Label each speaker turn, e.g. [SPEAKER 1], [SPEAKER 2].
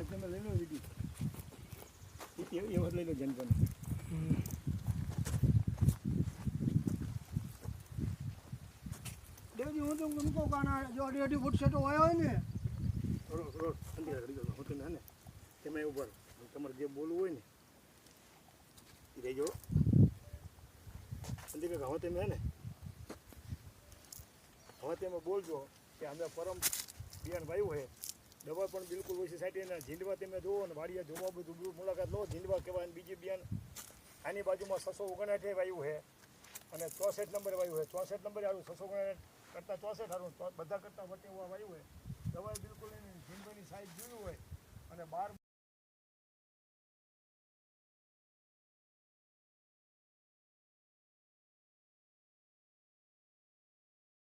[SPEAKER 1] તમે લઈ લો વિડીયો એ વાત લઈ લો જનપન દેવજી હું તો મૂકો કાના જો 1.5 ફૂટ સેટો આવ્યો હોય ને થોડો ઠંડી કરી દો હું તમે ને તેમાં ઉપર તમારે જે બોલવું હોય ને એ રહેજો ઠંડી કે હવે તમે ને હવે તમે બોલજો કે અમે પરમ બિયાણ વાયું છે દવા પણ બિલકુલ ઓછી સાઈડના ઝીંડવા તમે જુઓ ને વાડિયા જોવા બધું મુલાકાત લો ઝીંડવા કહેવાય બીજી બિયાણ આની બાજુમાં 659 વાયુ છે અને 64 નંબર વાયુ છે 64 નંબર સારું 659 કરતાં 64 સારું બધા કરતાં વચ્ચે વાયુ છે દવા બિલકુલ એની ઝીંડવાની સાઈઝ જોયું હોય અને 12